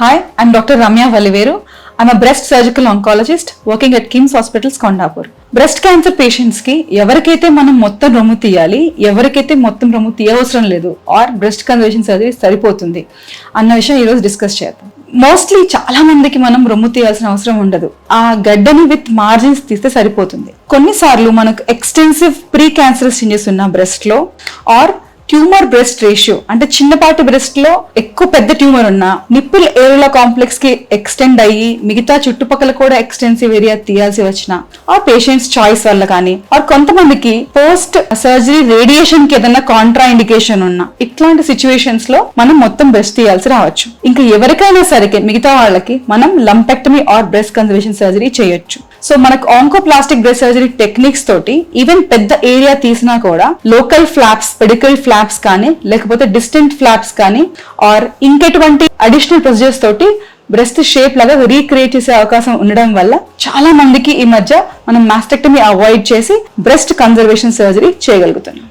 Hi, I'm Dr. Ramya Valiveru. I'm a breast surgical oncologist working at KIMS Hospitals, Kondapur. Breast cancer patients కి ఎవరికైతే మనం మొత్తం రొమ్ము తీయాలి, ఎవరికైతే మొత్తం రొమ్ము తీయవసరం లేదు, ఆర్ బ్రెస్ట్ కన్వర్జన్ సర్జరీ సరిపోతుంది అన్న విషయం ఈరోజు డిస్కస్ చేద్దాం. మోస్ట్లీ చాలా మందికి మనం రొమ్ము తీయాల్సిన అవసరం ఉండదు. ఆ గడ్డని విత్ మార్జిన్స్ తీస్తే సరిపోతుంది. కొన్నిసార్లు మనకు ఎక్స్టెన్సివ్ ప్రీ క్యాన్సరస్ చేంజెస్ ఉన్న బ్రెస్ట్ లో ఆర్ ట్యూమర్ బ్రెస్ట్ రేషియో అంటే చిన్నపాటి బ్రెస్ట్ లో ఎక్కువ పెద్ద ట్యూమర్ ఉన్నా నిప్పుల్ ఏరియా కాంప్లెక్స్ కి ఎక్స్టెండ్ అయ్యి మిగతా చుట్టుపక్కల కూడా ఎక్స్టెన్సివ్ ఏరియా తీయాల్సి వచ్చిన ఆ పేషెంట్స్ చాయిస్ వల్ల కానీ ఆర్ కొంతమందికి పోస్ట్ సర్జరీ రేడియేషన్ కి ఏదైనా కాంట్రా ఇండికేషన్ ఉన్నా ఇట్లాంటి సిచ్యువేషన్స్ లో మనం మొత్తం బ్రెస్ట్ తీయాల్సి రావచ్చు. ఇంకా ఎవరికైనా సరే మిగతా వాళ్ళకి మనం lumpectomy or breast conservation surgery చేయొచ్చు. సో మనకు ఆంకోప్లాస్టిక్ బ్రెస్ట్ సర్జరీ టెక్నిక్స్ తోటి ఈవెన్ పెద్ద ఏరియా తీసినా కూడా లోకల్ ఫ్లాప్స్, పెడికల్ ఫ్లాప్స్ కానీ లేకపోతే డిస్టెంట్ ఫ్లాప్స్ కానీ ఆర్ ఇంకెటువంటి అడిషనల్ ప్రొసీజర్స్ తోటి బ్రెస్ట్ షేప్ లాగా రీక్రియేట్ చేసే అవకాశం ఉండడం వల్ల చాలా మందికి ఈ మధ్య మనం మాస్టెక్టమీ అవాయిడ్ చేసి బ్రెస్ట్ కన్జర్వేషన్ సర్జరీ చేయగలుగుతున్నాం.